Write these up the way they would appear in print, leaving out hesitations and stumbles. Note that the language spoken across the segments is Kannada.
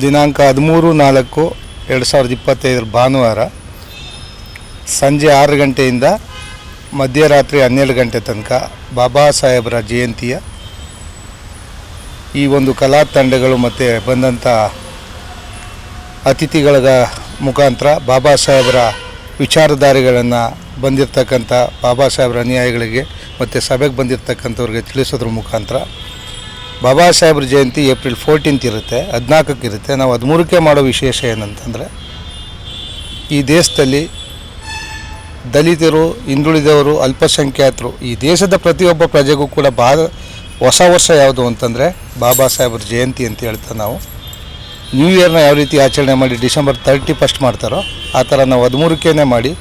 ದಿನಾಂಕ 13/4/2025 ಭಾನುವಾರ ಸಂಜೆ 6 ಗಂಟೆಯಿಂದ ಮಧ್ಯರಾತ್ರಿ 12 ಗಂಟೆ ತನಕ ಬಾಬಾ ಸಾಹೇಬರ ಜಯಂತಿಯ ಈ ಒಂದು ಕಲಾ ತಂಡಗಳು ಮತ್ತು ಬಂದಂಥ ಅತಿಥಿಗಳ ಮುಖಾಂತರ ಬಾಬಾ ಸಾಹೇಬರ ವಿಚಾರಧಾರೆಗಳನ್ನು ಬಂದಿರತಕ್ಕಂಥ ಬಾಬಾ ಸಾಹೇಬರ ಅನುಯಾಯಿಗಳಿಗೆ ಮತ್ತು ಸಭೆಗೆ ಬಂದಿರತಕ್ಕಂಥವ್ರಿಗೆ ತಿಳಿಸೋದ್ರ ಮುಖಾಂತರ ಬಾಬಾ ಸಾಹೇಬ್ರ ಜಯಂತಿ ಏಪ್ರಿಲ್ 14 ಇರುತ್ತೆ, 14ಕ್ಕೆ ಇರುತ್ತೆ. ನಾವು 13ಕ್ಕೆ ಮಾಡೋ ವಿಶೇಷ ಏನಂತಂದರೆ, ಈ ದೇಶದಲ್ಲಿ ದಲಿತರು, ಹಿಂದುಳಿದವರು, ಅಲ್ಪಸಂಖ್ಯಾತರು, ಈ ದೇಶದ ಪ್ರತಿಯೊಬ್ಬ ಪ್ರಜೆಗೂ ಕೂಡ ಹೊಸ ವರ್ಷ ಯಾವುದು ಅಂತಂದರೆ ಬಾಬಾ ಸಾಹೇಬ್ರ ಜಯಂತಿ ಅಂತ ಹೇಳ್ತಾ ನಾವು ನ್ಯೂ ಇಯರ್ನ ಯಾವ ರೀತಿ ಆಚರಣೆ ಮಾಡಿ ಡಿಸೆಂಬರ್ 31 ಮಾಡ್ತಾರೋ ಆ ಥರ ನಾವು 13ಕ್ಕೇ ಮಾಡಿ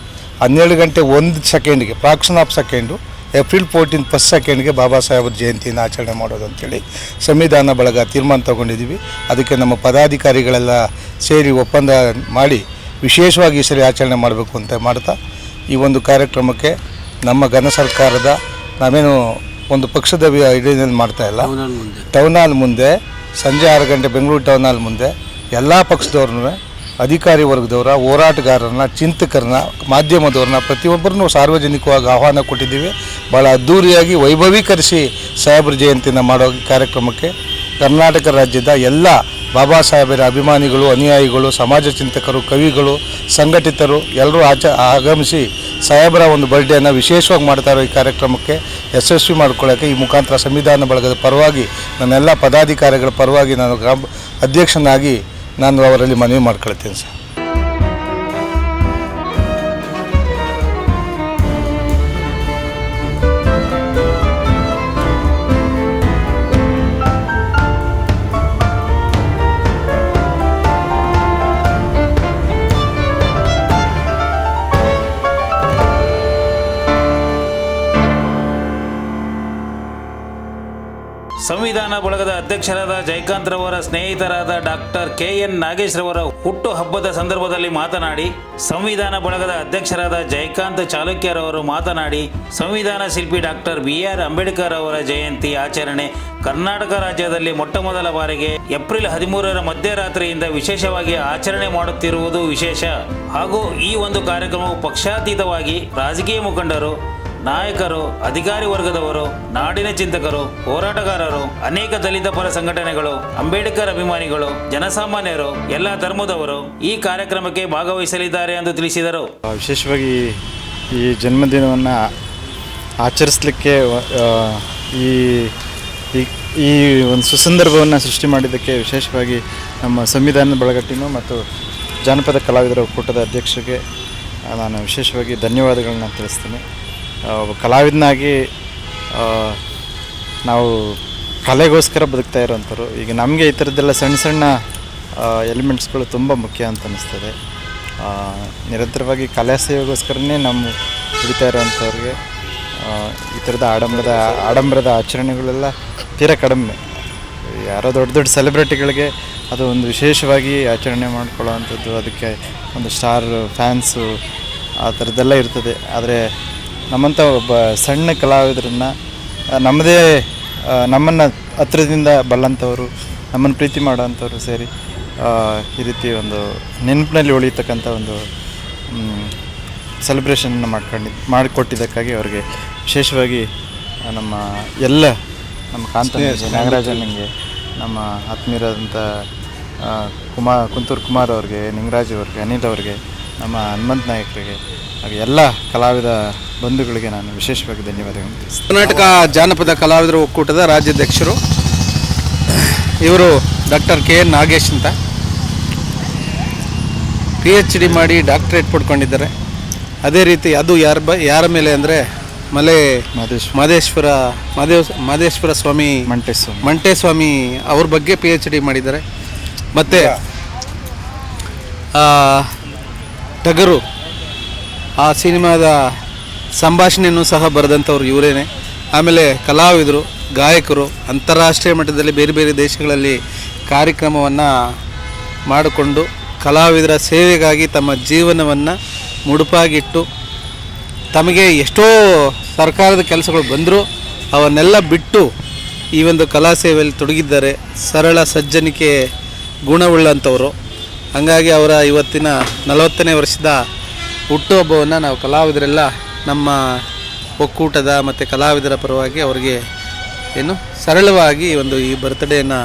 12 ಗಂಟೆ 1 ಸೆಕೆಂಡ್ಗೆ fraction of second April 14 first ಸೆಕೆಂಡ್ಗೆ ಬಾಬಾ ಸಾಹೇಬ್ರ ಜಯಂತಿನ ಆಚರಣೆ ಮಾಡೋದು ಅಂಥೇಳಿ ಸಂವಿಧಾನ ಬಳಗ ತೀರ್ಮಾನ ತೊಗೊಂಡಿದ್ದೀವಿ. ಅದಕ್ಕೆ ನಮ್ಮ ಪದಾಧಿಕಾರಿಗಳೆಲ್ಲ ಸೇರಿ ಒಪ್ಪಂದ ಮಾಡಿ ವಿಶೇಷವಾಗಿ ಈ ಸರಿ ಆಚರಣೆ ಮಾಡಬೇಕು ಅಂತ ಮಾಡ್ತಾ ಈ ಒಂದು ಕಾರ್ಯಕ್ರಮಕ್ಕೆ ನಮ್ಮ ಘನ ಸರ್ಕಾರದ ನಾವೇನು ಒಂದು ಪಕ್ಷದ ಹಿಡಿಯಲ್ಲಿ ಮಾಡ್ತಾಯಿಲ್ಲ, ಟೌನ್ ಹಾಲ್ ಮುಂದೆ ಸಂಜೆ 6 ಗಂಟೆ ಬೆಂಗಳೂರು ಟೌನ್ ಹಾಲ್ ಮುಂದೆ ಎಲ್ಲ ಪಕ್ಷದವ್ರನ್ನೂ, ಅಧಿಕಾರಿ ವರ್ಗದವರ, ಹೋರಾಟಗಾರರನ್ನ, ಚಿಂತಕರನ್ನ, ಮಾಧ್ಯಮದವ್ರನ್ನ ಪ್ರತಿಯೊಬ್ಬರನ್ನೂ ಸಾರ್ವಜನಿಕವಾಗಿ ಆಹ್ವಾನ ಕೊಟ್ಟಿದ್ದೀವಿ. ಭಾಳ ಅದ್ಧೂರಿಯಾಗಿ ವೈಭವೀಕರಿಸಿ ಸಾಹೇಬ್ರ ಜಯಂತಿನ ಮಾಡೋ ಕಾರ್ಯಕ್ರಮಕ್ಕೆ ಕರ್ನಾಟಕ ರಾಜ್ಯದ ಎಲ್ಲ ಬಾಬಾ ಸಾಹೇಬರ ಅಭಿಮಾನಿಗಳು, ಅನುಯಾಯಿಗಳು, ಸಮಾಜ ಚಿಂತಕರು, ಕವಿಗಳು, ಸಂಘಟಿತರು ಎಲ್ಲರೂ ಆಗಮಿಸಿ ಸಾಹೇಬರ ಒಂದು ಬರ್ಡೇನ ವಿಶೇಷವಾಗಿ ಮಾಡ್ತಾರೋ ಈ ಕಾರ್ಯಕ್ರಮಕ್ಕೆ ಯಶಸ್ವಿ ಮಾಡ್ಕೊಳ್ಳೋಕ್ಕೆ ಈ ಮುಖಾಂತರ ಸಂವಿಧಾನ ಬಳಗದ ಪರವಾಗಿ ನನ್ನೆಲ್ಲ ಪದಾಧಿಕಾರಿಗಳ ಪರವಾಗಿ ನಾನು ಅಧ್ಯಕ್ಷನಾಗಿ ನಾನು ಅವರಲ್ಲಿ ಮನವಿ ಮಾಡ್ಕೊಳ್ತೀನಿ ಸರ್. ಸಂವಿಧಾನ ಬಳಗದ ಅಧ್ಯಕ್ಷರಾದ ಜಯಕಾಂತ್ ರವರ ಸ್ನೇಹಿತರಾದ ಡಾಕ್ಟರ್ KN ನಾಗೇಶ್ ರವರ ಹುಟ್ಟು ಹಬ್ಬದ ಸಂದರ್ಭದಲ್ಲಿ ಮಾತನಾಡಿ, ಸಂವಿಧಾನ ಬಳಗದ ಅಧ್ಯಕ್ಷರಾದ ಜಯಕಾಂತ್ ಚಾಲುಕ್ಯರವರು ಮಾತನಾಡಿ, ಸಂವಿಧಾನ ಶಿಲ್ಪಿ ಡಾಕ್ಟರ್ BR ಅಂಬೇಡ್ಕರ್ ಅವರ ಜಯಂತಿ ಆಚರಣೆ ಕರ್ನಾಟಕ ರಾಜ್ಯದಲ್ಲಿ ಮೊಟ್ಟಮೊದಲ ಬಾರಿಗೆ ಏಪ್ರಿಲ್ 13ರ ಮಧ್ಯರಾತ್ರಿಯಿಂದ ವಿಶೇಷವಾಗಿ ಆಚರಣೆ ಮಾಡುತ್ತಿರುವುದು ವಿಶೇಷ ಹಾಗೂ ಈ ಒಂದು ಕಾರ್ಯಕ್ರಮವು ಪಕ್ಷಾತೀತವಾಗಿ ರಾಜಕೀಯ ಮುಖಂಡರು, ನಾಯಕರು, ಅಧಿಕಾರಿ ವರ್ಗದವರು, ನಾಡಿನ ಚಿಂತಕರು, ಹೋರಾಟಗಾರರು, ಅನೇಕ ದಲಿತ ಪರ ಸಂಘಟನೆಗಳು, ಅಂಬೇಡ್ಕರ್ ಅಭಿಮಾನಿಗಳು, ಜನಸಾಮಾನ್ಯರು, ಎಲ್ಲ ಧರ್ಮದವರು ಈ ಕಾರ್ಯಕ್ರಮಕ್ಕೆ ಭಾಗವಹಿಸಲಿದ್ದಾರೆ ಎಂದು ತಿಳಿಸಿದರು. ವಿಶೇಷವಾಗಿ ಈ ಜನ್ಮದಿನವನ್ನು ಆಚರಿಸಲಿಕ್ಕೆ ಈ ಒಂದು ಸುಸಂದರ್ಭವನ್ನು ಸೃಷ್ಟಿ ಮಾಡಿದ್ದಕ್ಕೆ ವಿಶೇಷವಾಗಿ ನಮ್ಮ ಸಂವಿಧಾನದ ಬಳಗ ಟೀಮು ಮತ್ತು ಜಾನಪದ ಕಲಾವಿದರ ಒಕ್ಕೂಟದ ಅಧ್ಯಕ್ಷರಿಗೆ ನಾನು ವಿಶೇಷವಾಗಿ ಧನ್ಯವಾದಗಳನ್ನ ತಿಳಿಸ್ತೀನಿ. ಒಬ್ಬ ಕಲಾವಿದನಾಗಿ ನಾವು ಕಲೆಗೋಸ್ಕರ ಬದುಕ್ತಾ ಇರೋವಂಥವ್ರು. ಈಗ ನಮಗೆ ಈ ಥರದ್ದೆಲ್ಲ ಸಣ್ಣ ಸಣ್ಣ ಎಲಿಮೆಂಟ್ಸ್ಗಳು ತುಂಬ ಮುಖ್ಯ ಅಂತ ಅನ್ನಿಸ್ತದೆ. ನಿರಂತರವಾಗಿ ಕಲಾ ಸೇವೆಗೋಸ್ಕರನೇ ನಮ್ಮ ದುಡಿತಾ ಇರೋವಂಥವ್ರಿಗೆ ಈ ಥರದ ಆಡಂಬರದ ಆಚರಣೆಗಳೆಲ್ಲ ತೀರಾ ಕಡಿಮೆ. ಯಾರೋ ದೊಡ್ಡ ದೊಡ್ಡ ಸೆಲೆಬ್ರಿಟಿಗಳಿಗೆ ಅದು ಒಂದು ವಿಶೇಷವಾಗಿ ಆಚರಣೆ ಮಾಡ್ಕೊಳ್ಳೋವಂಥದ್ದು, ಅದಕ್ಕೆ ಒಂದು ಸ್ಟಾರ್ ಫ್ಯಾನ್ಸು ಆ ಥರದ್ದೆಲ್ಲ ಇರ್ತದೆ. ಆದರೆ ನಮ್ಮಂಥ ಒಬ್ಬ ಸಣ್ಣ ಕಲಾವಿದರನ್ನು ನಮ್ಮನ್ನು ಹತ್ರದಿಂದ ಬಲ್ಲಂಥವರು, ನಮ್ಮನ್ನು ಪ್ರೀತಿ ಮಾಡೋವಂಥವ್ರು ಸೇರಿ ಈ ರೀತಿ ಒಂದು ನೆನಪಿನಲ್ಲಿ ಉಳಿಯತಕ್ಕಂಥ ಒಂದು ಸೆಲೆಬ್ರೇಷನ್ನ ಮಾಡಿಕೊಟ್ಟಿದ್ದಕ್ಕಾಗಿ ಅವರಿಗೆ ವಿಶೇಷವಾಗಿ ನಮ್ಮ ಕಾಂತನಿಗೆ, ನಾಗರಾಜನಿಗೆ, ನಮ್ಮ ಆತ್ಮೀಯರಾದಂಥ ಕುಂತೂರು ಕುಮಾರ್ ಅವ್ರಿಗೆ, ನಿಂಗರಾಜ್ ಅವ್ರಿಗೆ, ಅನಿಲ್ ಅವ್ರಿಗೆ, ನಮ್ಮ ಹನುಮಂತ ನಾಯಕರಿಗೆ ಹಾಗೆ ಎಲ್ಲ ಕಲಾವಿದ ಬಂಧುಗಳಿಗೆ ನಾನು ವಿಶೇಷವಾಗಿ ಧನ್ಯವಾದಗಳನ್ನು ತಿಳಿಸ್ತೀನಿ. ಕರ್ನಾಟಕ ಜಾನಪದ ಕಲಾವಿದರ ಒಕ್ಕೂಟದ ರಾಜ್ಯಾಧ್ಯಕ್ಷರು ಇವರು ಡಾಕ್ಟರ್ KN ನಾಗೇಶ್ ಅಂತ PhD ಮಾಡಿ ಡಾಕ್ಟರೇಟ್ ಪಡ್ಕೊಂಡಿದ್ದಾರೆ. ಅದೇ ರೀತಿ ಅದು ಯಾರ ಮೇಲೆ ಅಂದರೆ ಮಾದೇಶ್ವರ ಸ್ವಾಮಿ ಮಂಟೇಸ್ವಾಮಿ ಅವ್ರ ಬಗ್ಗೆ PhD ಮಾಡಿದ್ದಾರೆ. ಮತ್ತು ಟಗರು ಆ ಸಿನಿಮಾದ ಸಂಭಾಷಣೆಯನ್ನು ಸಹ ಬರೆದಂಥವ್ರು ಇವರೇನೆ. ಆಮೇಲೆ ಕಲಾವಿದರು, ಗಾಯಕರು, ಅಂತಾರಾಷ್ಟ್ರೀಯ ಮಟ್ಟದಲ್ಲಿ ಬೇರೆ ಬೇರೆ ದೇಶಗಳಲ್ಲಿ ಕಾರ್ಯಕ್ರಮವನ್ನು ಮಾಡಿಕೊಂಡು ಕಲಾವಿದರ ಸೇವೆಗಾಗಿ ತಮ್ಮ ಜೀವನವನ್ನು ಮುಡುಪಾಗಿಟ್ಟು ತಮಗೆ ಎಷ್ಟೋ ಸರ್ಕಾರದ ಕೆಲಸಗಳು ಬಂದರೂ ಅವನ್ನೆಲ್ಲ ಬಿಟ್ಟು ಈ ಒಂದು ಕಲಾ ಸೇವೆಯಲ್ಲಿ ತೊಡಗಿದ್ದಾರೆ. ಸರಳ ಸಜ್ಜನಿಕೆ ಗುಣವುಳ್ಳಂಥವರು. ಹಾಗಾಗಿ ಅವರ ಇವತ್ತಿನ 40ನೇ ವರ್ಷದ ಹುಟ್ಟುಹಬ್ಬವನ್ನು ನಾವು ಕಲಾವಿದರೆಲ್ಲ ನಮ್ಮ ಒಕ್ಕೂಟದ ಮತ್ತು ಕಲಾವಿದರ ಪರವಾಗಿ ಅವರಿಗೆ ಸರಳವಾಗಿ ಈ ಬರ್ತ್ಡೇಯನ್ನು